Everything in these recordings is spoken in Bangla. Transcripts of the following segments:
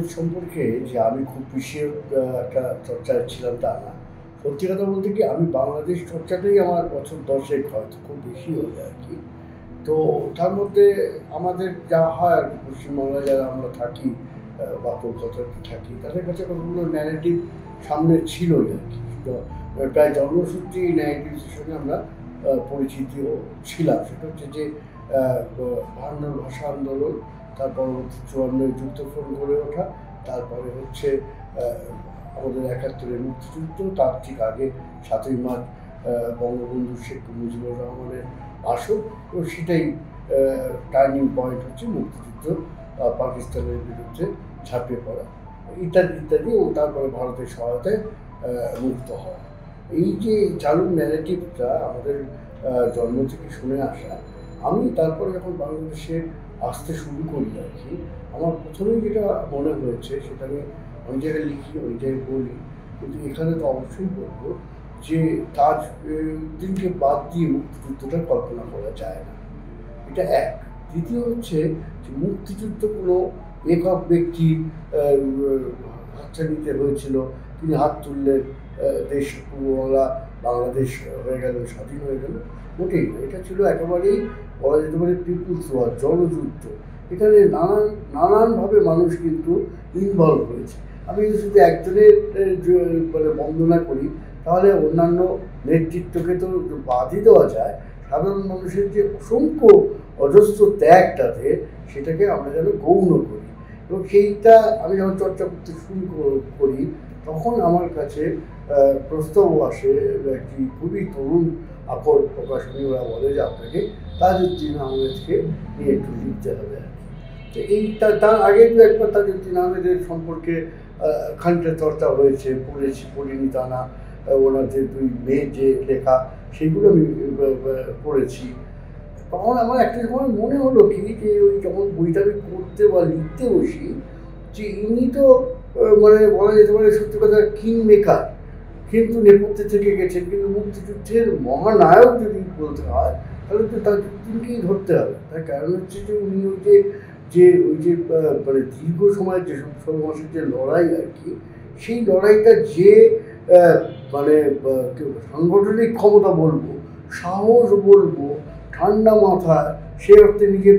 আহমেদ সম্পর্কে যে আমি খুব বেশি একটা চর্চায় ছিলাম তা না। সত্যি কথা বলতে কি, আমি বাংলাদেশ চর্চাটাই আমার বছর 10 হয়তো খুব বেশি হলো আর কি। তো তার মধ্যে আমাদের যা হয় আর কি, পশ্চিমবাংলায় যারা আমরা থাকি বা কলকাতাতে থাকি, তাদের কাছে কতগুলো ন্যারেটিভ সামনে ছিলই আর কি। তো প্রায় জন্মসূত্রে এই ন্যারেটিভসের সঙ্গে আমরা পরিচিতিও ছিলাম। সেটা হচ্ছে যে বায়ান্নর ভাষা আন্দোলন, তার পরবর্তী 54 যুক্তফ্রন্ট গড়ে ওঠা, তারপরে হচ্ছে আমাদের 71-এর মুক্তিযুদ্ধ, তার ঠিক আগে 7ই মার্চ বঙ্গবন্ধু শেখ মুজিবুর রহমানের আসন, এবং সেটাই টার্নিং পয়েন্ট হচ্ছে মুক্তিযুদ্ধ, পাকিস্তানের বিরুদ্ধে ঝাঁপিয়ে পড়া ইত্যাদি ইত্যাদি, ও তারপরে ভারতের সহায়তায় মুক্ত হওয়া। এই যে চালু ন্যারেটিভটা আমাদের জন্ম থেকে শুনে আসা, আমি তারপরে যখন বাংলাদেশে আসতে শুরু করি আর কি, আমার প্রথমেই যেটা মনে হয়েছে, সেটা আমি অনেক জায়গায় লিখি, অনেক জায়গায় বলি, কিন্তু এখানে তো অবশ্যই বলবো যে তাজউদ্দিনকে বাদ দিয়ে মুক্তিযুদ্ধটা কল্পনা করা যায় না। এটা এক। দ্বিতীয় হচ্ছে যে মুক্তিযুদ্ধ কোনো একক ব্যক্তির হাতছানিতে হয়েছিল, তিনি হাত তুললেন, দেশ পূর্ববাংলা বাংলাদেশ হয়ে গেল, স্বাধীন হয়ে গেল, মোটেই না। এটা ছিল একেবারেই বলা যেতে পারে পিপুলস ওয়ার, জনযুদ্ধ। এখানে নানানভাবে মানুষ কিন্তু ইনভলভ হয়েছে। আমি যদি শুধু একজনের মানে বন্দনা করি, তাহলে অন্যান্য নেতৃত্বকে তো বাদই দেওয়া যায়। সাধারণ মানুষের যে অসংখ্য অজস্র ত্যাগটাতে, সেটাকে আমরা যেন গৌণ করি, এবং সেইটা আমি যখন চর্চা করতে শুরু করি, তখন আমার কাছে প্রস্তাব আসে একটি খুবই তরুণ আকর প্রকাশনী, ওরা বলে যে আপনাকে তাজউদ্দিন আহমেদকে নিয়ে একটু লিখতে হবে আর কি। তো এইটা তার আগে একবার তাজউদ্দিন আহমেদের সম্পর্কে খানিকটা চর্চা হয়েছে, পড়িনি তা না। ওনার যে 2 মেয়ের যে লেখা, সেগুলো আমি পড়েছি। তখন আমার একটা সময় মনে হলো কি, যে ওই যখন বইটা আমি করতে বা লিখতে বসি, যে ইনি তো মানে বলা যেতে পারে সত্যি কথা কিং মেকার, কিন্তু নেপথ্যে থেকে গেছেন। কিন্তু মুক্তিযুদ্ধের মহানায়ক যদি বলতে হয়, তাহলে তো তাজউদ্দিনকেই ধরতে হবে। তার কারণ হচ্ছে যে উনি ওই যে মানে দীর্ঘ সময়ের যে 16 মাসের যে লড়াই আর কি, সেই লড়াইটা যে মানে সাংগঠনিক ক্ষমতা বলবো, সাহস বলবো, ঠান্ডা মাথায়, সে অর্থে নিজের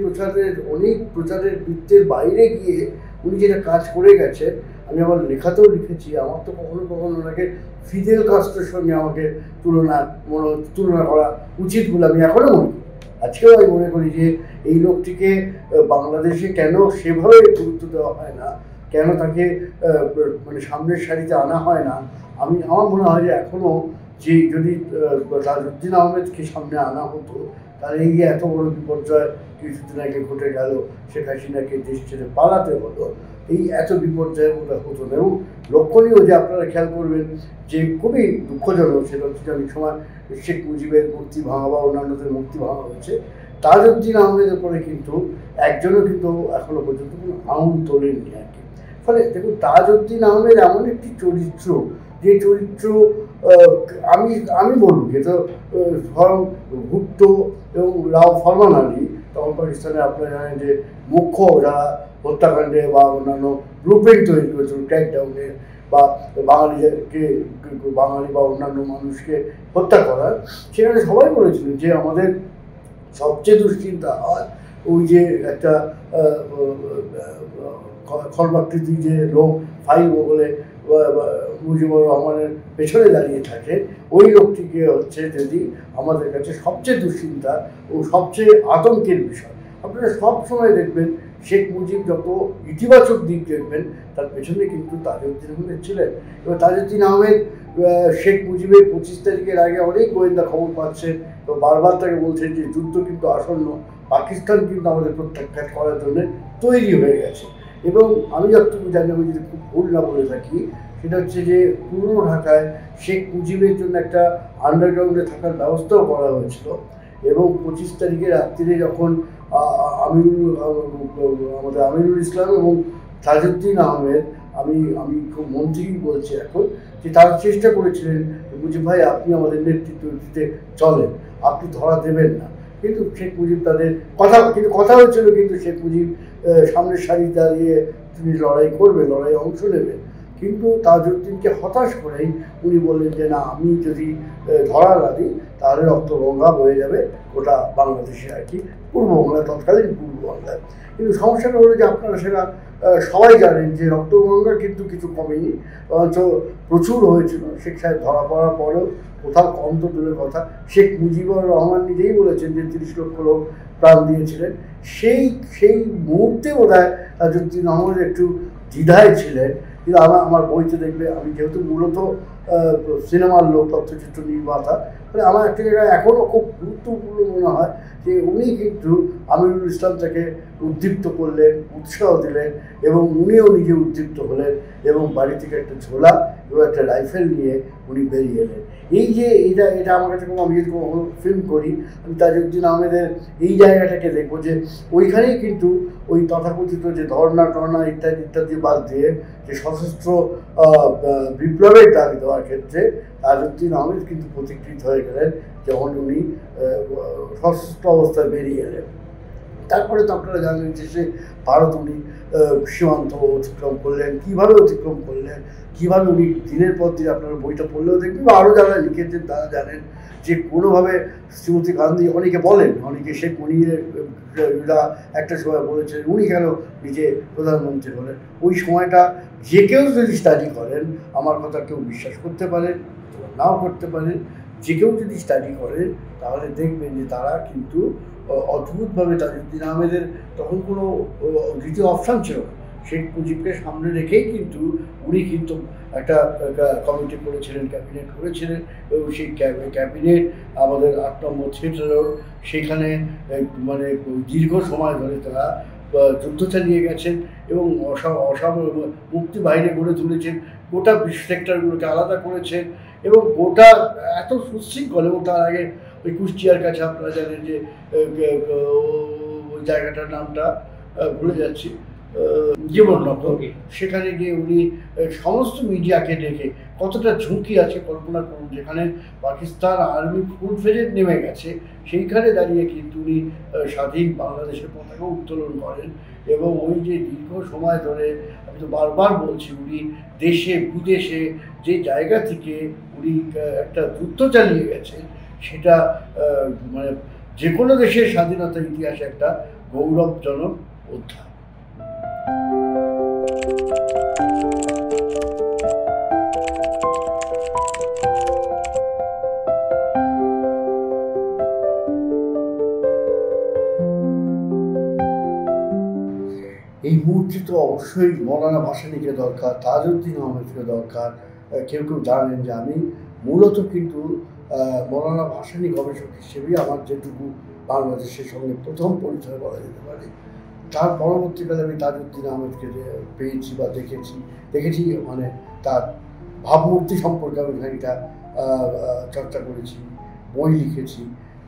অনেক প্রচারের বৃত্তের বাইরে গিয়ে উনি যেটা কাজ করে গেছেন। আমি আমার লেখাতেও লিখেছি, আমার তো কখনো কখনো ওনাকে ফিদেল কাস্ট্রোর সঙ্গে আমাকে তুলনা করা উচিত বলে আমি এখনও মনে করি। আজকেও আমি মনে করি যে এই লোকটিকে বাংলাদেশে কেন সেভাবে গুরুত্ব দেওয়া হয় না, কেন তাকে মানে সামনের সারিতে আনা হয় না। আমার মনে হয় যে এখনও যে যদি তাজউদ্দিন আহমেদকে সামনে আনা হতো, তাহলে এই যে এত বড় বিপর্যয় কিছুদিন আগে ঘটে গেল, শেখ হাসিনাকে দেশ ছেড়ে পালাতে হলো, এই এত বিপর্যয়ের মতো হতো না। এবং লক্ষণীয় যে আপনারা খেয়াল করবেন যে খুবই দুঃখজনক, সেটা হচ্ছে অনেক সময় শেখ মুজিবের মূর্তি ভাঙা বা অন্যান্যদের মূর্তি ভাঙা হয়েছে, তাজউদ্দিন আহমেদের পরে কিন্তু একজনও কিন্তু এখনো পর্যন্ত কোনো আঙুল তোলেননি আর কি। ফলে দেখুন, তাজউদ্দিন আহমেদ এমন একটি চরিত্র, যে চরিত্র আমি বলব যে তো ধরো ভুট্টো এবং রাও ফরমান আলী, তখন পাকিস্তানে আপনারা জানেন যে মুখ্য যারা হত্যাকাণ্ডে বা অন্যান্য ব্লুপ্রিন্ট তৈরি করেছিল ক্র্যাকডাউনের, বা বাঙালি বা অন্যান্য মানুষকে হত্যা করার, সেখানে সবাই বলেছিলেন যে আমাদের সবচেয়ে দুশ্চিন্তা হয় ওই যে একটা খর্বাকৃতি যে লোক ফাইল বলে মুজিবুর রহমানের পেছনে দাঁড়িয়ে থাকে, ওই লোকটিকে হচ্ছে যদি আমাদের কাছে সবচেয়ে দুশ্চিন্তা ও সবচেয়ে আতঙ্কের বিষয়। আপনারা সব সময় দেখবেন শেখ মুজিব যত ইতিবাচক দিক দেখবেন, তার পেছনে কিন্তু তাজউদ্দিন আহমেদ ছিলেন। এবার তাজউদ্দিন আহমেদ শেখ মুজিবের 25 তারিখের আগে অনেক গোয়েন্দা খবর পাচ্ছেন, তো বারবার তাকে বলছেন যে যুদ্ধ কিন্তু আসন্ন, পাকিস্তান কিন্তু আমাদের প্রত্যাখ্যাত করার জন্য তৈরি হয়ে গেছে। এবং আমি যতটুকু জানি, আমি যদি খুব ভুল না বলে থাকি, সেটা হচ্ছে যে পুরনো ঢাকায় শেখ মুজিবের জন্য একটা আন্ডারগ্রাউন্ডে থাকার ব্যবস্থাও করা হয়েছিল। এবং 25 তারিখে রাত্রিরে যখন আমাদের আমিরুল ইসলাম এবং তাজউদ্দিন আহমেদ, আমি খুব মন থেকেই বলছি এখন, যে তারা চেষ্টা করেছিলেন মুজিব ভাই আপনি আমাদের নেতৃত্ব দিতে চলেন, আপনি ধরা দেবেন না, কিন্তু শেখ মুজিব তাদের কথা হয়েছিল, কিন্তু শেখ মুজিব সামনের সারি দাঁড়িয়ে তিনি লড়াই করবে, লড়াইয়ে অংশ নেবে, কিন্তু তাজউদ্দিনকে হতাশ করেই উনি বললেন যে না, আমি যদি ধরা না দিই তাহলে রক্তগঙ্গা বয়ে যাবে গোটা বাংলাদেশে আর কি, পূর্ববাংলায়, তৎকালীন পূর্ববাংলায়। কিন্তু সমস্যাটা হলো যে আপনারা সেটা সবাই জানেন যে রক্তগঙ্গা কিন্তু কিছু কমেনি, বরঞ্চ প্রচুর হয়েছিল। শেখ সাহেব ধরা পড়ার পরেও কোথাও কম তো দূরের কথা, শেখ মুজিবুর রহমান নিজেই বলেছেন যে 30 লক্ষ লোক প্রাণ দিয়েছিলেন। সেই সেই মুহূর্তে বোধহয় তাজউদ্দিন আহমেদ একটু দ্বিধায় ছিলেন। কিন্তু আমার বইতে দেখবে, আমি যেহেতু মূলত সিনেমার লোক, তথ্যচিত্র নির্মাতা, মানে আমার একটা জায়গায় এখনও খুব গুরুত্বপূর্ণ মনে হয় যে উনি কিন্তু আমিরুল ইসলামটাকে উদ্দীপ্ত করলেন, উৎসাহ দিলেন, এবং উনিও নিজে উদ্দীপ্ত হলেন এবং বাড়ি থেকে একটা ঝোলা এবং একটা রাইফেল নিয়ে উনি বেরিয়ে এলেন। এই যে এটা আমার কাছে আমি যদি কোনো ফিল্ম করি, আমি তাজউদ্দিন আহমেদের এই জায়গাটাকে দেখবো যে ওইখানেই কিন্তু ওই তথাকথিত যে ধর্না টর্না ইত্যাদি ইত্যাদি বাদ দিয়ে যে সশস্ত্র বিপ্লবের দাবি দেওয়ার ক্ষেত্রে তাজউদ্দিন আহমেদ কিন্তু প্রতিকৃত হয়ে গেলেন যখন উনি সশস্ত্র অবস্থায় বেরিয়ে এলেন। তারপরে তো আপনারা জানেন যে সে ভারত উনি সীমান্ত অতিক্রম করলেন, কীভাবে অতিক্রম করলেন, কীভাবে উনি দিনের পর দিন, আপনারা বইটা পড়লেও দেখবেন বা আরও যারা লিখেছেন তারা জানেন যে কোনোভাবে শ্রীমতী গান্ধী, অনেকে বলেন, অনেকে শেখ মুজিবুররা একটা সময় বলেছেন উনি কেন নিজে প্রধানমন্ত্রী হলেন। ওই সময়টা যে কেউ যদি স্টাডি করেন, আমার কথা কেউ বিশ্বাস করতে পারেন, নাও করতে পারেন, যে কেউ যদি স্টাডি করেন তাহলে দেখবেন যে তারা কিন্তু অদ্ভুতভাবে তাজউদ্দিন আহমেদের তখন কোনো দ্বিতীয় অপশান ছিল না। শেখ মুজিবকে সামনে রেখেই কিন্তু উনি কিন্তু একটা কমিটি করেছিলেন, ক্যাবিনেট করেছিলেন, এবং সেই ক্যাবিনেট আমাদের 8 নম্বর থিয়েটার রোড, সেখানে মানে দীর্ঘ সময় ধরে তারা যুদ্ধ চালিয়ে গেছেন এবং মুক্তি বাহিনী গড়ে তুলেছেন, গোটা সেক্টরগুলোকে আলাদা করেছেন এবং গোটা এত সুশৃঙ্খল। এবং তার আগে ওই কুষ্টিয়ার কাছে আপনারা জানেন যে ওই জায়গাটার নামটা ভুলে যাচ্ছি, জীবননগর, সেখানে গিয়ে উনি সমস্ত মিডিয়াকে ডেকে, কতটা ঝুঁকি আছে কল্পনা করুন, যেখানে পাকিস্তান আর্মি ফুল ফ্লেজে নেমে গেছে, সেইখানে দাঁড়িয়ে কিন্তু উনি স্বাধীন বাংলাদেশের পতাকা উত্তোলন করেন। এবং ওই যে দীর্ঘ সময় ধরে, আমি তো বারবার বলছি, উনি দেশে বিদেশে যে জায়গা থেকে উনি একটা যুদ্ধ চালিয়ে গেছেন, সেটা মানে যে কোনো দেশের স্বাধীনতার ইতিহাসে একটা গৌরবজনক অধ্যায়। এই মুহূর্তে তো অবশ্যই মৌলানা ভাসানীকে দরকার, তাজউদ্দিন আহমেদকে দরকার। কেউ কেউ জানেন যে আমি মূলত কিন্তু মৌলানা ভাসানী গবেষক হিসেবেই আমার যেটুকু বাংলাদেশের সঙ্গে প্রথম পরিচয় বলা যেতে পারে। তার পরবর্তীকালে আমি তাজউদ্দিন আহমেদকে পেয়েছি বা দেখেছি মানে তার ভাবমূর্তি সম্পর্কে আমি খানিকটা চর্চা করেছি, বই লিখেছি।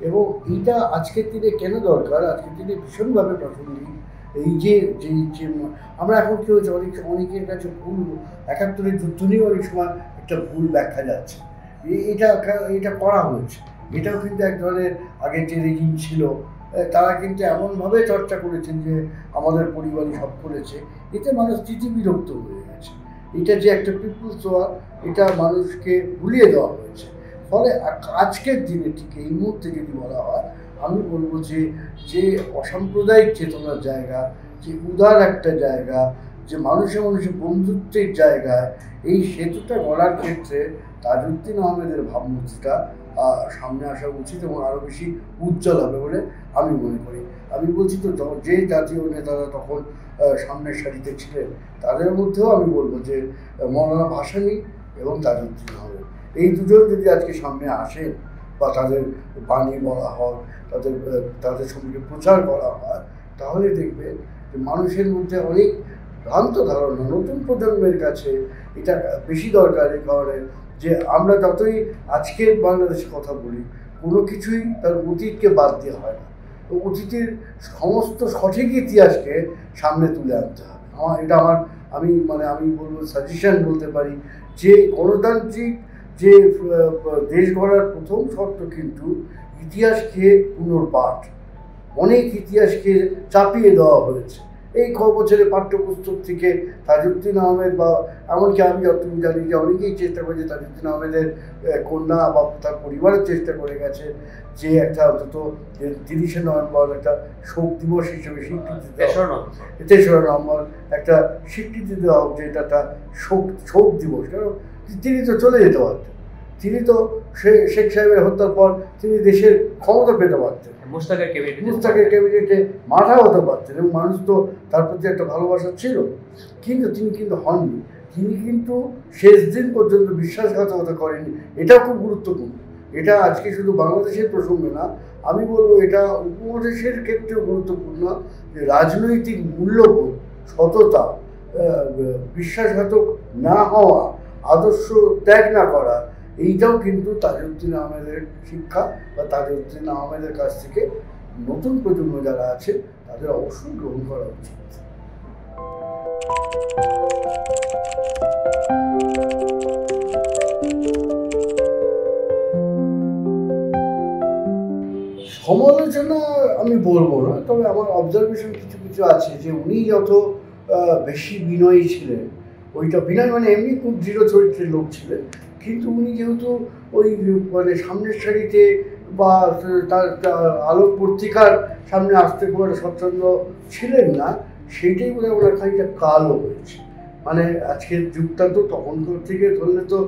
এবং এইটা আজকের দিনে কেন দরকার, আজকের দিনে ভীষণভাবে প্রাসঙ্গিক। এই যে আমরা এখন কী হয়েছে, অনেকের কাছে ভুল 71-এর যুদ্ধ নিয়ে অনেক সময় একটা ভুল ব্যাখ্যা যাচ্ছে। এটা করা হয়েছে, এটাও কিন্তু এক ধরনের আগের যে রেজিম ছিল তারা কিন্তু এমনভাবে চর্চা করেছেন যে আমাদের পরিবারই সব করেছে, এতে মানুষ বিরক্ত হয়ে গেছে। এটা যে একটা পিপুলস ওয়ার, এটা মানুষকে ভুলিয়ে দেওয়া হয়েছে। ফলে আজকের দিনে ঠিক এই মুহূর্তে যদি বলা হয়, আমি বলবো যে অসাম্প্রদায়িক চেতনার জায়গা, যে উদার একটা জায়গা, যে মানুষের বন্ধুত্বের জায়গায় এই সেতুটা গড়ার ক্ষেত্রে তাজউদ্দিন আহমেদের ভাবমূর্তিটা সামনে আসা উচিত এবং আরও বেশি উজ্জ্বল হবে বলে আমি মনে করি। আমি বলছি তো, যে জাতীয় নেতারা তখন সামনের সারিতে ছিলেন তাদের মধ্যেও আমি বলবো যে মৌলানা ভাসানী এবং তাজউদ্দিন আহমেদ, এই দুজন যদি আজকে সামনে আসেন বা তাদের বাণী বলা হয়, তাদের সম্পর্কে প্রচার করা হয়, তাহলে দেখবেন যে মানুষের মধ্যে অনেক ভ্রান্ত ধারণা, নতুন প্রজন্মের কাছে এটা বেশি দরকার। এই কারণে যে আমরা যতই আজকের বাংলাদেশের কথা বলি, কোনো কিছুই তার অতীতকে বাদ দেওয়া হয় না, অতীতের সমস্ত সঠিক ইতিহাসকে সামনে তুলে আনতে হবে। আমি বলবো, সাজেশন বলতে পারি যে গণতান্ত্রিক যে দেশ গড়ার প্রথম শর্ত কিন্তু ইতিহাসকে পুনর্পাঠ। অনেক ইতিহাসকে চাপিয়ে দেওয়া হয়েছে, এই বছরের পাঠ্যপুস্তক থেকে তাজউদ্দিন আহমেদ বা এমনকি আমি যতটুকু জানি যে অনেকেই চেষ্টা করেছে তাজউদ্দিন আহমেদের কন্যা বা তার পরিবারের চেষ্টা করে গেছে যে একটা অন্তত 30শে নভেম্বর একটা শোক দিবস হিসেবে স্বীকৃতি দেওয়া, 3রা নভেম্বর একটা স্বীকৃতি দেওয়া হোক যে এটা একটা শোক দিবস। কারণ তিনি তো চলে যেতে পারতেন, তিনি তো শেখ সাহেবের হত্যার পর তিনি দেশের ক্ষমতা পেতে পারতেন, মুশতাকের ক্যাবিনেটে মাথা হতে পারতেন এবং মানুষ তো তার প্রতি একটা ভালোবাসা ছিল, কিন্তু তিনি কিন্তু হননি। তিনি কিন্তু শেষ দিন পর্যন্ত বিশ্বাসঘাতকতা করেননি। এটাও খুব গুরুত্বপূর্ণ। এটা আজকে শুধু বাংলাদেশের প্রসঙ্গে না, আমি বলবো এটা উপমহাদেশের ক্ষেত্রেও গুরুত্বপূর্ণ যে রাজনৈতিক মূল্যবোধ, সততা, বিশ্বাসঘাতক না হওয়া, আদর্শ ত্যাগ না করা, এইটাও কিন্তু তাজউদ্দিন আহমেদের শিক্ষা বা তাজউদ্দিন আহমেদের কাছ থেকে নতুন প্রজন্ম যারা আছে তাদের অবশ্যই গ্রহণ করা উচিত। সমালোচনা আমি বলবো না, তবে আমার অবজারভেশন কিছু কিছু আছে যে উনি যত বেশি বিনয়ী ছিলেন, ওইটা বিনয় মানে এমনি খুব দৃঢ় চরিত্রের লোক ছিলেন, কিন্তু উনি যেহেতু ওই মানে সামনের সারিতে বা তার আলোক পত্রিকার সামনে আসতে খুব একটা স্বচ্ছন্দ ছিলেন না, সেইটাই বোধহয় ওনার খানিকটা কালও হয়েছে। মানে আজকের যুগটা তো তখনকার থেকে ধরলে তো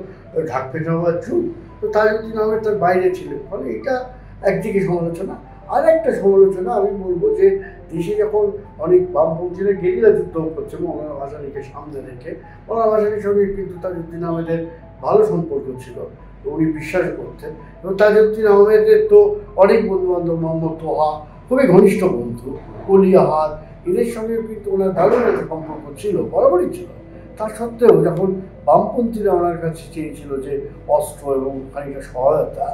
ঢাক পেটা হওয়ার যুগ, তো তাজউদ্দিন আহমেদ তার বাইরে ছিলেন, ফলে এটা একদিকে সমালোচনা। আর একটা সমালোচনা আমি বলবো যে দেশে যখন অনেক বামপন্থীরা গেরিলা যুদ্ধ করছে মৌলানা ভাসানীকে সামনে রেখে, মৌলানা ভাসানীর সঙ্গে কিন্তু তাজউদ্দিন আহমেদের ভালো সম্পর্ক ছিল, উনি বিশ্বাস করতেন। এবং তাজউদ্দিন আহমেদের তো অনেক বন্ধুবান্ধব, মোহাম্মদ তোহা খুবই ঘনিষ্ঠ বন্ধু, কলিয়াহাত, এদের সঙ্গে কিন্তু ওনার দারুণ একটা সম্পর্ক ছিল, বরাবরই ছিল। তা সত্ত্বেও যখন বামপন্থীরা ওনার কাছে চেয়েছিল যে অস্ত্র এবং খানিকটা সহায়তা,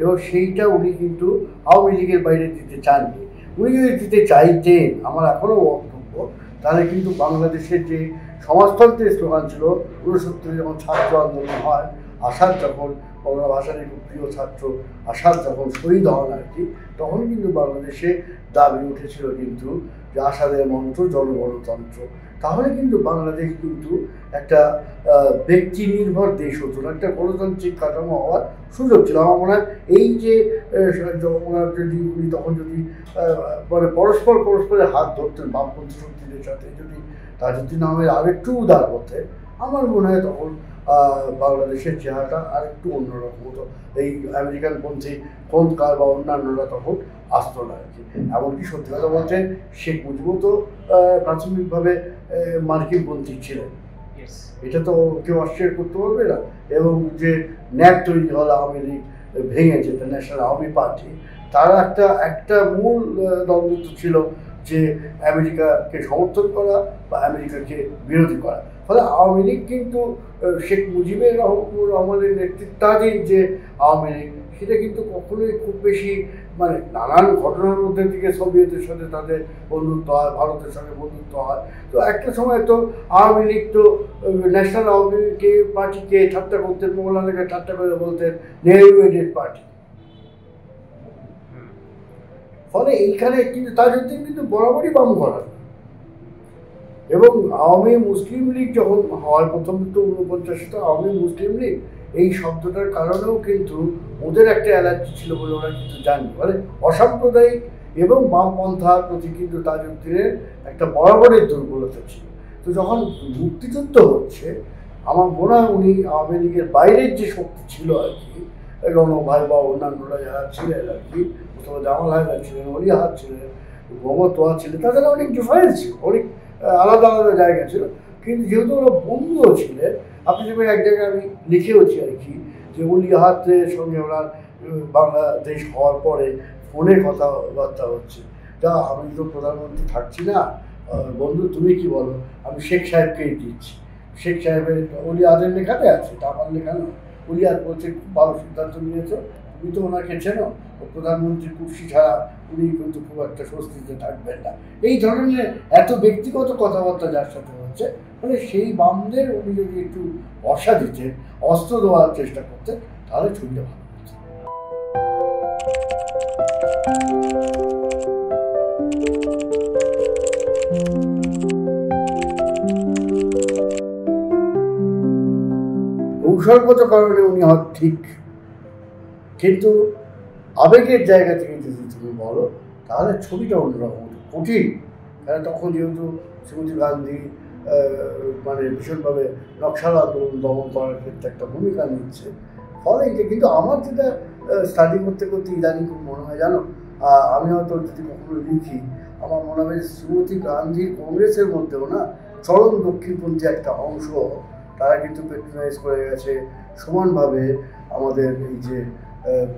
এবং সেইটা উনি কিন্তু আওয়ামী লীগের বাইরে দিতে চাননি। উনি যদি দিতে চাইতেন, আমার এখনও বক্তব্য, তাহলে কিন্তু বাংলাদেশের যে সমাজতন্ত্রের স্লোগান ছিল 69 যখন ছাত্র আন্দোলন হয়, আসাদ যখন মৌলানা ভাসানীর খুব প্রিয় ছাত্র আসাদ যখন শহীদ হন আর কি, তখন কিন্তু বাংলাদেশে দাবি উঠেছিল কিন্তু যে আসাদের মন্ত্র জনগণতন্ত্র। তাহলে কিন্তু বাংলাদেশ কিন্তু একটা ব্যক্তি নির্ভর দেশ হতো না, একটা গণতান্ত্রিক কাঠামো হওয়ার সুযোগ ছিল। আমার মনে হয় এই যে ওনার যদি উনি তখন যদি মানে পরস্পরের হাত ধরতেন বামপন্থী শক্তিদের সাথে, যদি তাজউদ্দিন আহমেদ আরেকটু উদার হতে, আমার মনে হয় তখন বাংলাদেশের চেহারাটা আরেকটু অন্যরকম হতো। এই আমেরিকানপন্থী খোন্দকার বা অন্যান্যরা তখন আসতো না আর কি। এমনকি সত্যি কথা বলতে শেখ মুজিবও তো প্রাথমিকভাবে মার্কিনপন্থী ছিলেন, এটা তো কেউ অস্বীকার করতে পারবে না। এবং যে ন্যাপ তৈরি হল আওয়ামী লীগ ভেঙে, যেটা ন্যাশনাল আওয়ামী পার্টি, তারা একটা মূল দ্বন্দ্ব ছিল যে আমেরিকাকে সমর্থন করা বা আমেরিকাকে বিরোধী করা। ফলে আওয়ামী লীগ কিন্তু শেখ মুজিবুর রহমানের নেতৃত্বাধীন যে আওয়ামী লীগ, সেটা কিন্তু কখনোই খুব বেশি মানে নানান ঘটনার মধ্যে থেকে সোভিয়েতের সাথে তাদের বন্ধুত্ব হয়, ভারতের সঙ্গে বন্ধুত্ব হয়। তো একটা সময় তো আওয়ামী লীগ তো ন্যাশনাল আওয়ামী পার্টিকে ঠাট্টা করতেন, মৌলানাকে ঠাট্টা করে বলতেন নেহেরু এডেড পার্টি। ফলে এইখানে কিন্তু তাজউদ্দিন কিন্তু বরাবরই বাম করান। এবং আওয়ামী মুসলিম লীগ যখন হয়, প্রথম তো 49 আওয়ামী মুসলিম লীগ, এই শব্দটার কারণেও কিন্তু ওদের একটা অ্যালার্জি ছিল বলে ওরা কিন্তু জানি, মানে অসাম্প্রদায়িক এবং বামপন্থার প্রতি কিন্তু তাজউদ্দিনের একটা বরাবরের দুর্বলতা ছিল। তো যখন মুক্তিযুদ্ধ হচ্ছে, আমার মনে হয় উনি আওয়ামী লীগের বাইরের যে শক্তি ছিল আর কি, রণভাই বা অন্যান্যরা যারা ছিলেন আর কি, মুস্তফা জামাল হায়দার ছিলেন, অলিয়াহাত ছিলেন, মোহাম্মদ তোহা ছিলেন, তাদের অনেক ডিফারেন্স ছিল, অনেক আলাদা আলাদা জায়গা ছিল। কিন্তু যেহেতু ওরা বন্ধুও ছিলেন, আপনি যেমন এক জায়গায় আমি লিখেওছি আর কি, যে অলিয়াহাতের সঙ্গে ওনার বাংলাদেশ হওয়ার পরে ফোনে কথাবার্তা হচ্ছে, তা আমি তো প্রধানমন্ত্রী থাকছি না, বন্ধু তুমি কি বলো, আমি শেখ সাহেবকেই দিচ্ছি। শেখ সাহেবের অলিয়াহাতের লেখাতে আছে, তা আমার লেখা নয়। অলিয়াহাত বলছে খুব ভালো সিদ্ধান্ত নিয়েছো, তুমি তো ওনাকে চেনো, প্রধানমন্ত্রীর কুর্সি ছাড়া উনি কিন্তু খুব একটা স্বস্তিতে থাকবেন না। এই ধরনের এত ব্যক্তিগত কথাবার্তা যার সাথে হচ্ছে, মানে সেই বামদের উনি যদি একটু বর্ষা দিতেন, অস্ত্র দেওয়ার চেষ্টা করতেন, তাহলে ছবিটা ভালো হতো। কৌশলগত কারণে উনি হয়তো ঠিক, কিন্তু আবেগের জায়গা থেকে যদি তুমি বলো তাহলে ছবিটা অন্যরকম কঠিন। কারণ তখন যেহেতু শ্রীমতী গান্ধী মানে ভীষণভাবে নকশাল আন্দোলন দমন করার ক্ষেত্রে একটা ভূমিকা নিচ্ছে, ফলে এটা কিন্তু আমার যেটা স্টাডি করতে করতে ইদানিং খুব মনে হয় জানো, আমি হয়তো যদি কখনো লিখি আমার মনে হয় শ্রীমতী গান্ধীর কংগ্রেসের মধ্যেও না চরম দক্ষিণপন্থী একটা অংশ তারা কিন্তু প্যাট্রোনাইজ করে গেছে সমানভাবে আমাদের এই যে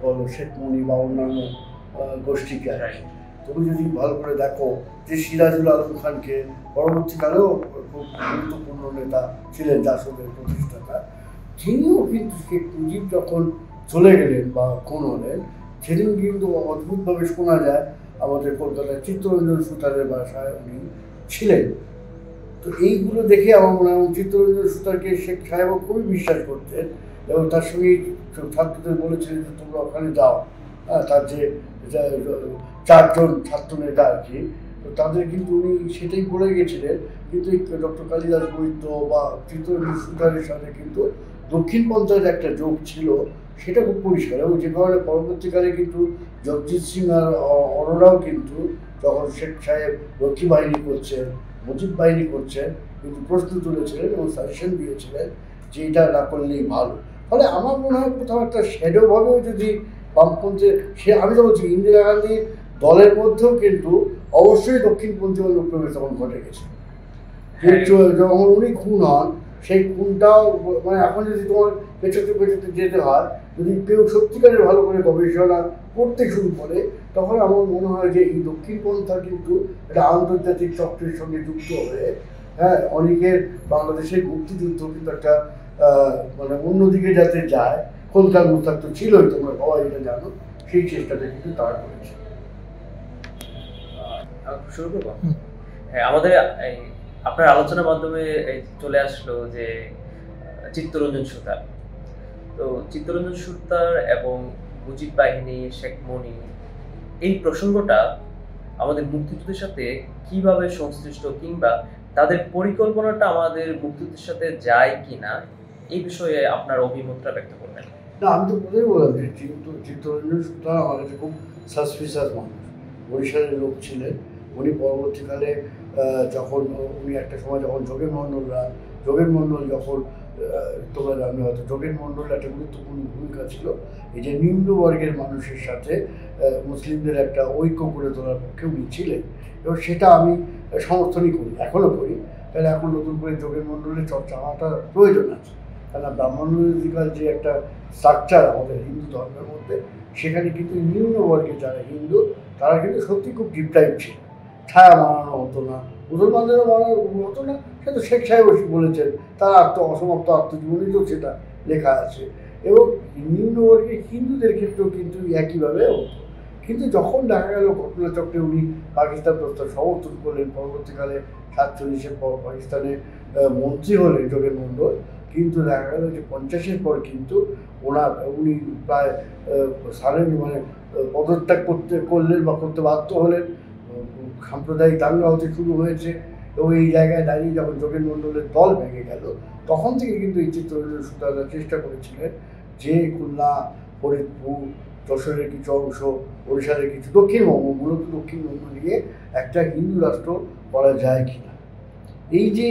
বলো শেখ মুনি বা অন্যান্য গোষ্ঠীকে। তুমি যদি ভালো করে দেখো যে সিরাজুল আলম খানকে পরবর্তীকালেও খুব গুরুত্বপূর্ণ নেতা ছিলেন জাসদের প্রতিষ্ঠাতা, তিনিও কিন্তু শেখ মুজিব যখন চলে গেলেন বা খুন হলেন সেদিন কিন্তু অদ্ভুতভাবে শোনা যায় আমাদের কলকাতার চিত্তরঞ্জন সুতারের বাসায় উনি ছিলেন। তো এইগুলো দেখে আমার মনে হয় চিত্তরঞ্জন সুতারকে শেখ সাহেবও খুবই বিশ্বাস করতেন এবং তার সঙ্গে ছাত্রদের বলেছিলেন যে তোমরা ওখানে যাও। তার যে 4 জন ছাত্র নেতা আর কি, তো তাদের কিন্তু উনি সেটাই বলে গেছিলেন। কিন্তু ডক্টর কালিদাস বৈদ্য বা চিত্তরঞ্জন সুতারের সাথে কিন্তু দক্ষিণপন্থার একটা যোগ ছিল, সেটা খুব পরিষ্কার। এবং যে কারণে পরবর্তীকালে কিন্তু জগজিৎ সিং আর অরোরাও কিন্তু যখন শেখ সাহেব রক্ষী বাহিনী করছেন, মুজিব বাহিনী করছেন, কিন্তু প্রশ্ন তুলেছিলেন এবং সাজেশন দিয়েছিলেন যে এটা না করলেই ভালো। ফলে আমার মনে হয় কোথাও একটা শ্যাডোভাবেও যদি বামপন্থী, সে আমি তো বলছি ইন্দিরা গান্ধীর দলের মধ্যেও কিন্তু অবশ্যই দক্ষিণপন্থী অনুপ্রবেশ তখন ঘটে গেছে। যখন উনি খুন হন সেই খুনটাও মানে এখন যদি তোমার পেছোতে পেছোতে যেতে হয়, যদি কেউ সত্যিকারের ভালো করে গবেষণা করতে শুরু করে, তখন আমার মনে হয় যে এই দক্ষিণপন্থা কিন্তু একটা আন্তর্জাতিক চক্রের সঙ্গে যুক্ত হয়ে অনেকের বাংলাদেশের মুক্তিযুদ্ধ কিন্তু একটা মানে অন্যদিকে যাতে যায়, কলকাতার মুস্তাক তো ছিলই, তোমরা সবাই এটা জানো, সেই চেষ্টাটা কিন্তু তারা করেছে। শুরু করবো। হ্যাঁ, আমাদের আপনার আলোচনার মাধ্যমে চলে আসলো যে চিত্তরঞ্জন সুতার। তো চিত্তরঞ্জন সুতার এবং মুজিব বাহিনী, শেখ মুনি, এই প্রসঙ্গটা আমাদের মুক্তিযুদ্ধের সাথে কিভাবে সংশ্লিষ্ট কিংবা তাদের পরিকল্পনাটা আমাদের মুক্তিযুদ্ধের সাথে যায় কিনা, এই বিষয়ে আপনার অভিমতটা ব্যক্ত করবেন। না, আমি তো প্রথমেই বললাম যে চিত্তরঞ্জন সুতার আমার কাছে খুব সাসপিশাস মানুষ, বরিশালের লোক ছিলেন। উনি পরবর্তীকালে যখন উনি একটা সময় যখন যোগেন মণ্ডল যখন তোমরা জানো হয়তো, যোগেন মণ্ডলের একটা গুরুত্বপূর্ণ ভূমিকা ছিল এই যে নিম্নবর্গের মানুষের সাথে মুসলিমদের একটা ঐক্য করে তোলার পক্ষে উনি ছিলেন, এবং সেটা আমি সমর্থনই করি, এখনও করি। তাহলে এখন নতুন করে যোগেন মণ্ডলের চর্চা হওয়াটা প্রয়োজন আছে, কেননা ব্রাহ্মণিকাল যে একটা স্ট্রাকচার আমাদের হিন্দু ধর্মের মধ্যে, সেখানে কিন্তু নিম্নবর্গের যারা হিন্দু তারা কিন্তু সত্যি খুব ডিপ্রাইভ ছিল, ছায়া মানানো হতো না, মুসলমানদেরও মানানো হতো না, সে তো শেখ সাহেব বলেছেন, তার অসমাপ্ত আত্মজীবনীতেও সেটা লেখা আছে। এবং নিম্নবর্গের হিন্দুদের ক্ষেত্রেও কিন্তু একইভাবে হতো। কিন্তু যখন দেখা গেল ঘটনাচক্রে উনি পাকিস্তান প্রস্তাব সমর্থন করলেন, পরবর্তীকালে 47-এর পর পাকিস্তানে মন্ত্রী হলেন যোগেন মণ্ডল, কিন্তু দেখা গেল যে 50-এর পর কিন্তু উনি প্রায় মানে পদত্যাগ করলেন বা করতে বাধ্য হলেন। সাম্প্রদায়িক দাঙ্গা হতে শুরু হয়েছে, এবং এই জায়গায় দাঁড়িয়ে যখন যোগেন মণ্ডলের দল ভেঙে গেল, তখন থেকে কিন্তু এই চিত্তরঞ্জন সুতাররা চেষ্টা করেছিলেন যে খুলনা, ফরিদপুর, যশোরের কিছু অংশ, বরিশালের কিছু মূলত দক্ষিণবঙ্গ নিয়ে একটা হিন্দু রাষ্ট্র করা যায় কিনা। এই যে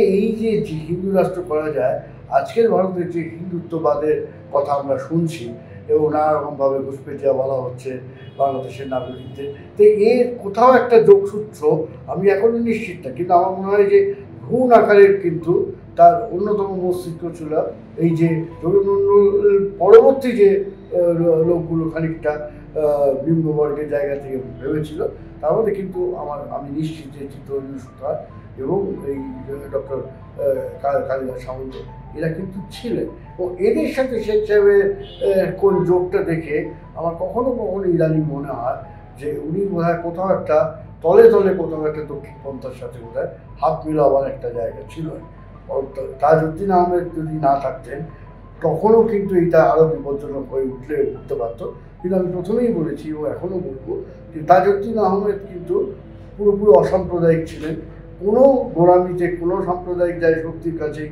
হিন্দু রাষ্ট্র করা যায়, আজকের ভারতের যে হিন্দুত্ববাদের কথা আমরা শুনছি এবং নানা রকমভাবে ঘুষপেটিয়া বলা হচ্ছে বাংলাদেশের নাগরিকদের, তো এর কোথাও একটা যোগসূত্র আমি এখনও নিশ্চিত না, কিন্তু আমার মনে হয় যে ভ্রূণ আকারের কিন্তু তার অন্যতম মস্তিষ্ক ছিল এই যে যোগেন্দ্র পরবর্তী যে লোকগুলো খানিকটা নিম্নবর্গের জায়গা থেকে ভেবেছিল, তার মধ্যে কিন্তু আমি নিশ্চিত যে চিত্তরঞ্জন সুতার এবং এই ডক্টর কালিদাস সামন্ত এরা কিন্তু ছিলেন। ও এদের সাথে শেখ সাহেবের কোন যোগটা দেখে আমার কখনো ইদানিং মনে হয় যে উনি বোধহয় কোথাও একটা তলে কোথাও একটা দক্ষিণপন্থার সাথে বোধহয় হাত মিলাবার একটা জায়গা ছিল। তাজউদ্দিন আহমেদ যদি না থাকতেন তখনও কিন্তু এটা আরও বিপজ্জনক হয়ে উঠতে পারত। কিন্তু আমি প্রথমেই বলেছি ও এখনও বলবো যে তাজউদ্দিন আহমেদ কিন্তু পুরোপুরি অসাম্প্রদায়িক ছিলেন, কোনো গোড়ামিতে কোনো সাম্প্রদায়িক যায় শক্তির কাছে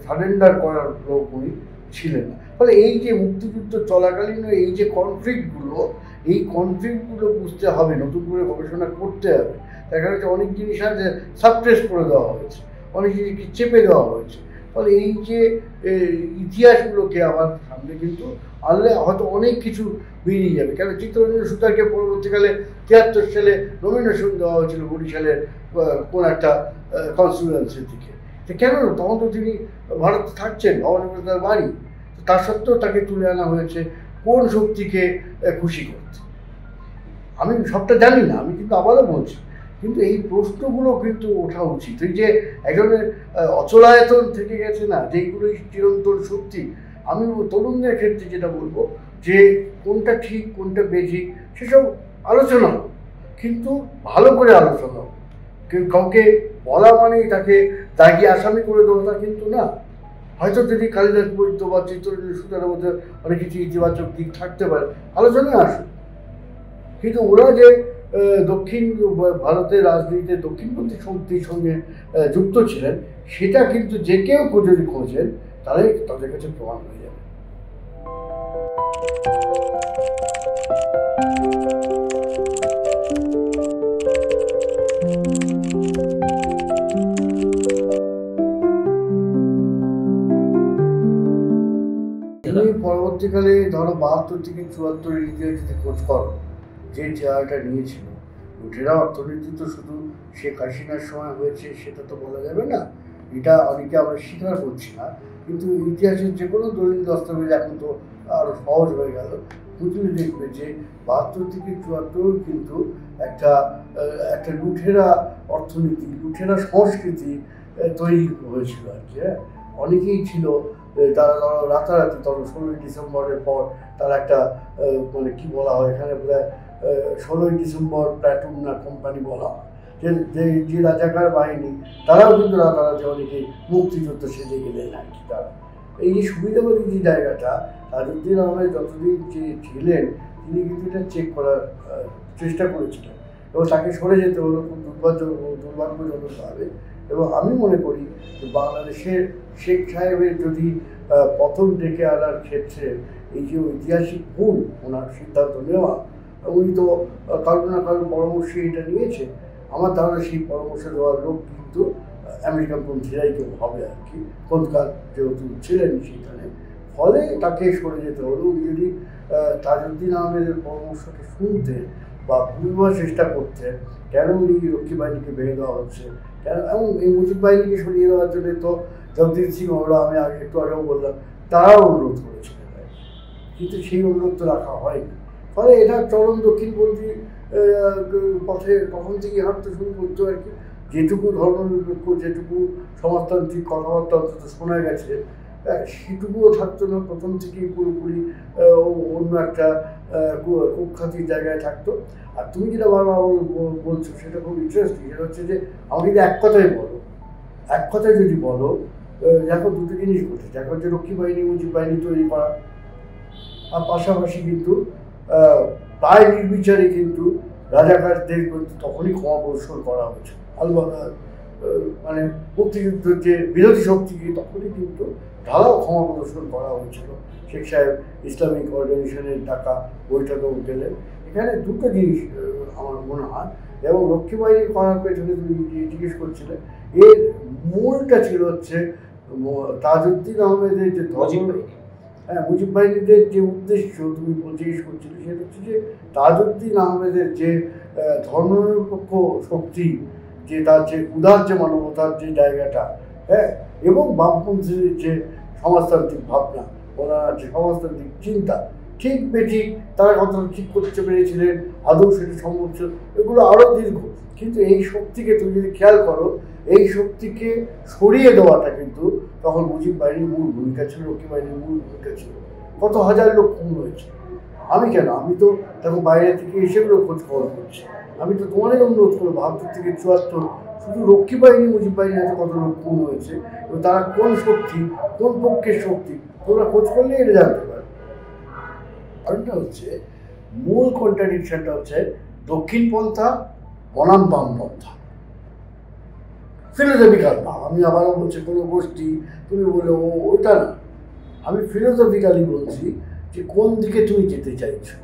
সারেন্ডার করার লোক উনি ছিলেন না। ফলে এই যে মুক্তিযুদ্ধ চলাকালীন এই যে কনফ্লিক্টগুলো, এই কনফ্লিক্টগুলো বুঝতে হবে, নতুন করে গবেষণা করতে হবে। দেখা যাচ্ছে অনেক জিনিস আছে সাবট্রেস করে দেওয়া হয়েছে, অনেক জিনিসকে চেপে দেওয়া হয়েছে। ফলে এই যে ইতিহাসগুলোকে আবার সামনে কিন্তু আনলে হয়তো অনেক কিছু বেরিয়ে যাবে। কেন চিত্তরঞ্জন সুতারকে পরবর্তীকালে 73 সালে নমিনেশন দেওয়া হয়েছিল বরিশালের কোন একটা কনস্টিটিউয়েন্সির দিকে। কেন? তখন তো তিনি ভারতে থাকছেন, ভবানীপুরে তার বাড়ি। তা সত্ত্বেও তাকে তুলে আনা হয়েছে কোন শক্তিকে খুশি করতে। আমি সবটা জানি না, আমি কিন্তু আবারও বলছি, কিন্তু এই প্রশ্নগুলো কিন্তু ওঠা উচিত। এই যে একজনের অচলায়তন থেকে গেছে না, যেগুলোই চিরন্তন সত্যি। আমি তরুণদের ক্ষেত্রে যেটা বলবো যে কোনটা ঠিক কোনটা বেঠিক সেসব আলোচনা, কিন্তু ভালো করে আলোচনা। কাউকে বলা মানেই তাকে দাগিয়ে আসামি করে দেওয়াটা কিন্তু না। হয়তো যদি কালিদাস বৈদ্য বা চিত্তরঞ্জন সুতারের মধ্যে অনেক কিছু ইতিবাচক দিক থাকতে পারে, আলোচনায় আসুন। কিন্তু ওরা যে দক্ষিণ ভারতের রাজনীতিতে দক্ষিণপন্থী শক্তির সঙ্গে যুক্ত ছিলেন, সেটা কিন্তু যে কেউ যদি খোঁজেন তাহলে তাদের কাছে প্রমাণ হয়ে যাবে। তুমি পরবর্তীকালে ধরো 72 থেকে 74 ইতিহাস যদি খোঁজ করো, যে চেহারাটা নিয়েছিল লুটেরা অর্থনীতি, তো শুধু শেখ হাসিনার সময় হয়েছে সেটা তো বলা যাবে না, এটা অনেকে আমরা স্বীকার করছি না। কিন্তু ইতিহাসের যে কোনো দলিল দস্তাবেজ এখন তো আরও সহজ হয়ে গেল, বুঝলে দেখবে যে 72 থেকে 74 কিন্তু একটা একটা লুটেরা অর্থনীতি, লুটেরা সংস্কৃতি তৈরি হয়েছিল আর কি। হ্যাঁ, অনেকেই ছিল তারা রাতারাতি, তখন 16ই ডিসেম্বরের পর তারা একটা মানে কি বলা হয় এখানে বোধহয় 16ই ডিসেম্বর প্ল্যাটুন না কোম্পানি বলা হয়, যে রাজাকার বাহিনী তারাও কিন্তু রাতারাতি অনেকে মুক্তিযুদ্ধ সেজে গেলেন আর কি। তারা এই যে সুবিধাবাদী যে জায়গাটা, তাজউদ্দিন আহমেদ যতদিন যে ছিলেন তিনি কিন্তু এটা চেক করার চেষ্টা করেছিলেন এবং তাকে সরে যেতে হলো খুব দুর্ভাগ্যজনকভাবে। এবং আমি মনে করি যে বাংলাদেশের শেখ সাহেবের যদি প্রথম ডেকে আনার ক্ষেত্রে এই যে ঐতিহাসিক ভুল ওনার সিদ্ধান্ত নেওয়া, উনি তো কারো না কারোর পরামর্শে এটা নিয়েছে। আমার ধারণা সেই পরামর্শ দেওয়ার লোক কিন্তু আমেরিকান পন্থীরাই কেউ হবে আর কি, কোনকার যেহেতু ছিলেন সেখানে। ফলে তাকে সরে যেতে হলো। উনি যদি তাজউদ্দিন আহমেদের পরামর্শটা শুনতেন বা বুঝবার চেষ্টা করতেন কেন উনি রক্ষী বাহিনীকে ভেঙে দেওয়া হচ্ছে, কেন এবং এই মুজিব বাহিনীকে সরিয়ে দেওয়ার জন্য তো জগদীপ সিং ওরা, আমি একটু আগেও বললাম, তারাও অনুরোধ করেছিলেন, কিন্তু সেই অনুরোধ তো রাখা হয়নি। ফলে এটা চরম দক্ষিণপন্থী পথে তখন থেকে হাঁটতে শুরু করতো আর কি। যেটুকু ধর্মনিরপেক্ষ, যেটুকু সমাজতান্ত্রিক কথাবার্তা অন্তত শোনা গেছে, সেটুকুও থাকতো না, প্রথম থেকেই পুরোপুরি অন্য একটা কুখ্যাতির জায়গায় থাকতো। আর তুমি যেটা বারবার বলছো সেটা খুব ইন্টারেস্টিং, সেটা হচ্ছে যে আমাকে যদি এক কথায় বলো, এক কথায় যদি বলো, দেখো দুটো জিনিস ঘটেছে। এক হচ্ছে রক্ষী বাহিনী মুজিব বাহিনী তৈরি করা, আর পাশাপাশি কিন্তু প্রায় নির্বিচারে কিন্তু রাজাকারদের কিন্তু তখনই ক্ষমা পরিশোধ করা হয়েছে। আলবাদা মানে মুক্তিযুদ্ধের যে বিরোধী শক্তিকে তখনই কিন্তু ঢালাও ক্ষমা প্রদর্শন করা হয়েছিল। শেখ সাহেব ইসলামিক অর্গানাইজেশনের ডাকা বৈঠকেও গেলেন। এখানে দুটো জিনিস আমার মনে হয়, এবং লক্ষ্মী বাহিনী করার পেছনে তুমি জিজ্ঞেস করছিলে, এর মূলটা ছিল হচ্ছে তাজউদ্দিন আহমেদের যে মুজিব বাহিনীদের যে উদ্দেশ্য তুমি জিজ্ঞেস করছিলে, সেটা হচ্ছে যে তাজউদ্দিন আহমেদের যে ধর্মনিরপেক্ষ শক্তি, যে তার যে উদার যে মানবতার যে জায়গাটা, হ্যাঁ, এবং বামপন্থীদের যে সমাজতান্ত্রিক ভাবনা, ওনার যে সমাজতান্ত্রিক চিন্তা, ঠিক বেঠিক তারা কতটা ঠিক করতে পেরেছিলেন, আদৌ সেটা সম্ভব ছিল, এগুলো আরও দীর্ঘ। কিন্তু এই শক্তিকে তুমি যদি খেয়াল করো, এই শক্তিকে সরিয়ে দেওয়াটা কিন্তু তখন মুজিব বাহিনীর মূল ভূমিকা ছিল, রক্ষী বাহিনীর মূল ভূমিকা ছিল। কত হাজার লোক খুন হয়েছে, আমি কেন, আমি তো তখন বাইরে থেকে এসেগুলো খোঁজ খবর করছি। আমি তো তোমাদের অনুরোধ করবো 72 থেকে 74 শুধু রক্ষী বাহিনী মুজিব বাহিনী হাতে কত লোক খুন হয়েছে এবং তারা কোন শক্তি, কোন পক্ষের শক্তি, তোমরা খোঁজ করলে এটা জানতে পারবে। কারণটা হচ্ছে মূল কন্ট্রাডিকশনটা হচ্ছে দক্ষিণপন্থা বনাম বামপন্থা, ফিলোসফিক্যাল ভাব। আমি আবারও বলছি কোনো গোষ্ঠী তুমি বলে ওটা না, আমি ফিলোসফিক্যালি বলছি যে কোন দিকে তুমি যেতে চাইছো।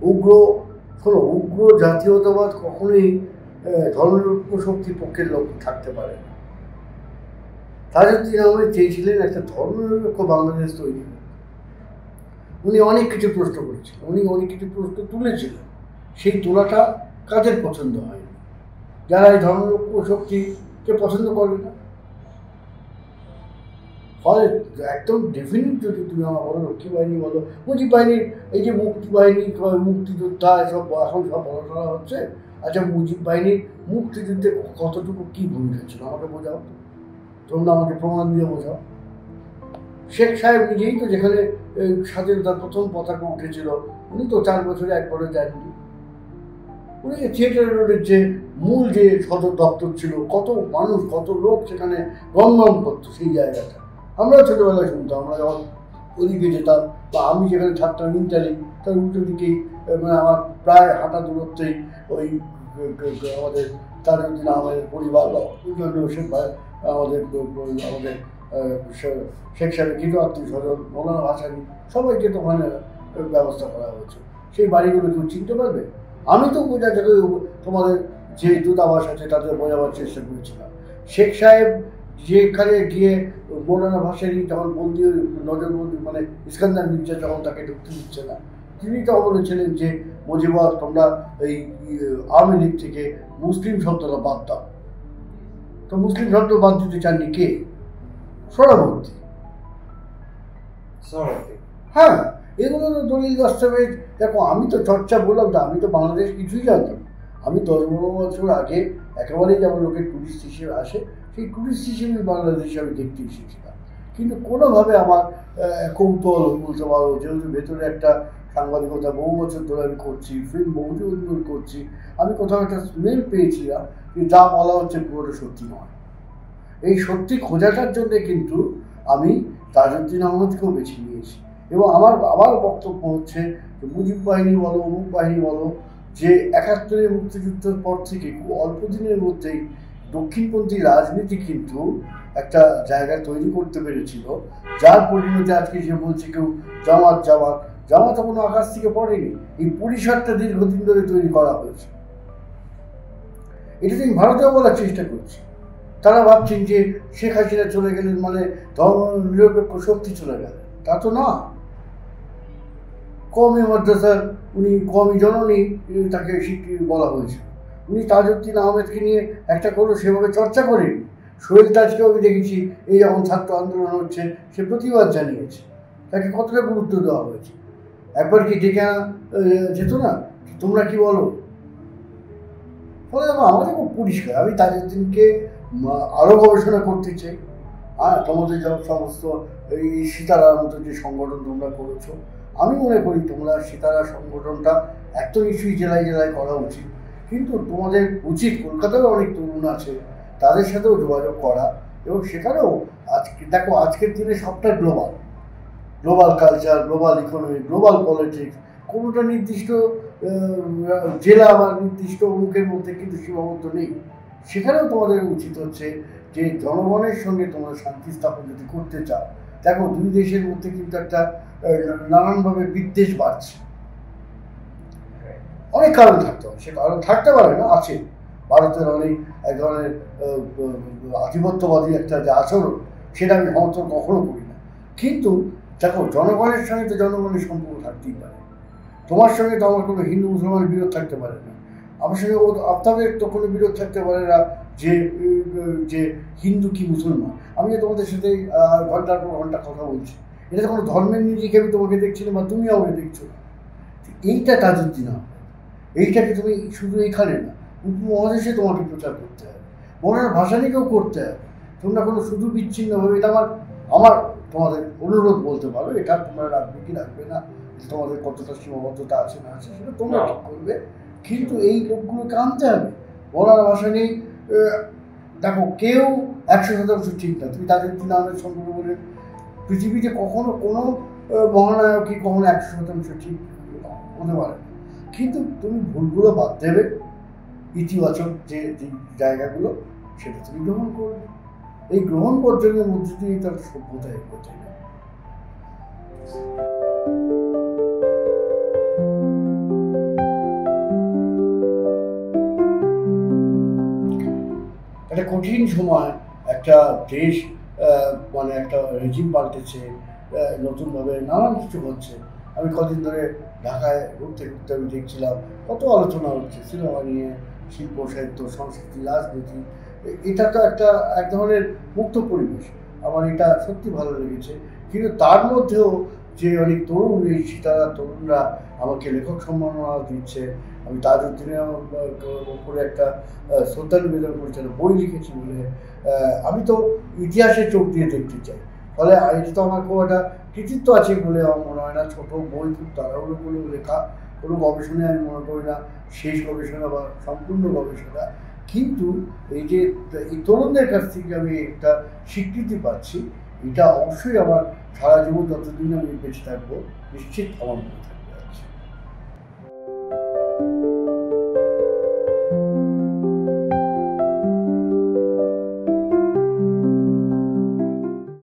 উগ্র জাতীয়তাবাদ কখনোই ধর্মনিরপেক্ষ শক্তির পক্ষের লোক থাকতে পারে না। তাজউদ্দিন আহমেদ চেয়েছিলেন একটা ধর্মনিরপেক্ষ বাংলাদেশ তৈরি করতে। উনি অনেক কিছু প্রশ্ন করেছিলেন, উনি অনেক কিছু প্রশ্ন তুলেছিলেন, সেই তোলাটা কাদের পছন্দ হয়নি? যারা এই ধর্মনিরপেক্ষ শক্তিকে পছন্দ করে না। ফলে একদম ডেফিনিট যদি তুমি আমার বলো রক্ষী বাহিনী বলো, মুজিব বাহিনীর এই যে মুক্তি বাহিনী, মুক্তিযোদ্ধা এসব এখন সব বলা হচ্ছে। আচ্ছা, মুজিব বাহিনীর মুক্তিযুদ্ধে কতটুকু কী ভূমিকা ছিল আমাকে বোঝাও, তোমরা আমাকে প্রমাণ দিয়ে বোঝাও। শেখ সাহেব নিজেই তো যেখানে স্বাধীনতার প্রথম পতাকা উঠেছিল, উনি তো 4 বছরে একবারও যাননি। উনি থিয়েটার রোডের যে মূল যে সদর দপ্তর ছিল, কত মানুষ কত লোক সেখানে গমগম করতো সেই জায়গাটা। আমরাও ছোটোবেলায় শুনতাম, আমরা যখন ওদিকে যেতাম বা আমি যেখানে থাকতাম ইন্টালি, তার উল্টো দিকেই মানে আমার প্রায় হাঁটা দূরত্বেই ওই আমাদের তাজউদ্দিন আহমেদের পরিবার বা আমাদের শেখ সাহেবের কিছু আত্মীয় স্বজন, মৌলানা ভাসানী, সবাইকে তো ওখানে ব্যবস্থা করা হয়েছে। সেই বাড়িগুলো কেউ চিনতে পারবে? আমি তো বোঝা যাবে তোমাদের যে দূতাবাস আছে তাদের বোঝাবার চেষ্টা করেছিলাম। শেখ সাহেব যেখানে গিয়ে মৌলানা ভাসানী যখন বন্দি নজরবন্দি মানে ইস্কান্দার মির্জা যখন তাকে ঢুকতে দিচ্ছে না, তিনি তো বলেছিলেন যে মুজিবর তোমরা এই আওয়ামী লীগ থেকে মুসলিম শব্দটা বাদ দাও। তো মুসলিম শব্দ বাদ দিতে চাননি কে? সোহরাবর্দী। হ্যাঁ, এগুলো তো দলিল দস্তাবেজ। দেখো, আমি তো চর্চা বললাম না, আমি তো বাংলাদেশ কিছুই জানতাম। আমি 10-12 বছর আগে একেবারেই যেমন লোকের টুরিস্ট হিসেবে আসে, সেই টুরিস্ট হিসেবে বাংলাদেশে আমি দেখতে এসেছিলাম। কিন্তু কোনোভাবে আমার কৌতূহল বলতে পারো, যেহেতু ভেতরে একটা সাংবাদিকতা বহু বছর ধরে আমি করছি, ফিল্ম বহু করছি, আমি কোথাও একটা স্মেল পেয়েছিলাম যে যা বলা হচ্ছে পুরোটা সত্যি নয়। এই সত্যি খোঁজাটার জন্যে কিন্তু আমি তাজউদ্দিন আহমেদকেও বেছে নিয়েছি। এবং আমার বক্তব্য হচ্ছে যে মুজিব বাহিনী বলো, অমুক বাহিনী বলো, যে 71-এর মুক্তিযুদ্ধের পর থেকে খুব অল্প দিনের মধ্যেই দক্ষিণপন্থী রাজনীতি কিন্তু একটা জায়গা তৈরি করতে পেরেছিল, যার পরিণতি আজকে যে বলছে কেউ জামাত কোনো আকাশ থেকে পড়েনি। এই পরিসরটা দীর্ঘদিন ধরে তৈরি করা হয়েছে। এটা আমি ভারতেও বলার চেষ্টা করছি। তারা ভাবছেন যে শেখ হাসিনা চলে গেলেন মানে ধর্ম নিরপেক্ষ শক্তি চলে গেলেন, তা তো না। কওমি মাদ্রাসার উনি কওমি জননী তাকে স্বীকৃতি বলা হয়েছে। উনি তাজউদ্দিন আহমেদকে নিয়ে একটা কোনো সেভাবে চর্চা করেন। সোহেল তাজকেও আমি দেখেছি, এই যখন ছাত্র আন্দোলন হচ্ছে সে প্রতিবাদ জানিয়েছে, তাকে কতটা গুরুত্ব দেওয়া হয়েছে। একবার কি ডেকে আনা যেত না, তোমরা কি বলো? ফলে আমাদের খুব পরিষ্কার, আমি তাজউদ্দিনকে আরও গবেষণা করতে চাই। আর তোমাদের সমস্ত এই সিতারার মতো যে সংগঠন তোমরা করেছো, আমি মনে করি তোমরা সিতারা সংগঠনটা এত নিশ্চয়ই জেলায় জেলায় করা উচিত। কিন্তু তোমাদের উচিত, কলকাতারও অনেক তরুণ আছে, তাদের সাথেও যোগাযোগ করা। এবং সেখানেও আজকে দেখো, আজকের দিনে সবটা global culture, global economy, global politics, কোনোটা নির্দিষ্ট জেলা বা নির্দিষ্ট অমুকের মধ্যে কিন্তু সীমাবদ্ধ নেই। সেখানেও তোমাদের উচিত হচ্ছে যে জনগণের সঙ্গে তোমরা শান্তি স্থাপন যদি করতে চাও। দেখো, দুই দেশের মধ্যে কিন্তু একটা নানানভাবে বিদ্বেষ বাড়ছে। অনেক কারণ থাকতে পারে, সে কারণ থাকতে পারে না, আছে। ভারতের অনেক এক ধরনের আধিপত্যবাদী একটা যে আচরণ, সেটা আমি সমর্থন কখনো করি না। কিন্তু দেখো, জনগণের সঙ্গে তো জনগণের সম্পর্ক থাকতেই পারে। তোমার সঙ্গে তো আমার কোনো হিন্দু মুসলমানের বিরোধ থাকতে পারে না, আমার সঙ্গে আপনাদের তো কোনো বিরোধ থাকতে পারে না যে হিন্দু কি মুসলমান। আমি যে তোমাদের সাথে ঘন্টার পর ঘন্টা কথা বলছি, এটা তো কোনো ধর্মের নিজেকে আমি তোমাকে দেখছি না, বা তুমি আমাকে দেখছো না। এইটা তাজউদ্দিন আহমেদ, এইটাকে তুমি শুধু এখানে না, উপমহাদেশে তোমাকে প্রচার করতে হবে, মৌলানা ভাসানীকেও করতে হবে। তোমরা কোনো শুধু বিচ্ছিন্নভাবে, এটা আমার তোমাদের অনুরোধ বলতে পারো, এটা তোমরা রাখবে কি রাখবে না, তোমাদের কতটা সীমাবদ্ধতা আছে না আছে সেটা তোমরা ঠিক করবে। কিন্তু এই লোকগুলোকে আনতে হবে। মৌলানা ভাসানী, দেখো, কেউ 100% ঠিক না। তুমি তাজউদ্দিন আহমেদ সম্পর্কে বলে পৃথিবীতে কখনো কোনো মহানায়কই কখনো 100% ঠিক হতে পারে না। কিন্তু তুমি ভুলগুলো বাদ দেবে, ইতিবাচক যে জায়গাগুলো সেটা তুমি গ্রহণ করবে। এই গ্রহণ বর্জনের মধ্যে দিয়ে তার সভ্যতা এগোতে হবে। একটা কঠিন সময়, একটা দেশ মানে একটা রেজিম পাল্টেছে, নতুনভাবে নানান কিছু হচ্ছে। আমি কদিন ধরে ঢাকায় ঘুরতে ঘুরতে আমি দেখছিলাম কত আলোচনা হচ্ছে সিনেমা নিয়ে, শিল্প সাহিত্য সংস্কৃতি রাজনীতি। এটা তো একটা এক ধরনের মুক্ত পরিবেশ, আমার এটা সত্যি ভালো লেগেছে। কিন্তু তার মধ্যেও যে অনেক তরুণ রয়েছে, তারা তরুণরা আমাকে লেখক সম্মাননা দিচ্ছে। আমি তাজউদ্দিনের উপরে একটা শ্রদ্ধা নিবেদন করেছিলাম, বই লিখেছি বলে। আমি তো ইতিহাসে চোখ দিয়ে দেখতে চাই, ফলে এটা তো আমার খুব একটা কৃতিত্ব আছে বলে আমার মনে হয় না। ছোটো বই খুব তাড়াহুড়ো করে লেখা, কোনো গবেষণায় আমি মনে করি না শেষ গবেষণা বা সম্পূর্ণ গবেষণা। কিন্তু এই যে এই তরুণদের কাছ থেকে আমি একটা স্বীকৃতি পাচ্ছি, এটা অবশ্যই আমার সারা জীবন যতদিন আমি বেঁচে থাকবো নিশ্চিত আমার মনে থাকবে।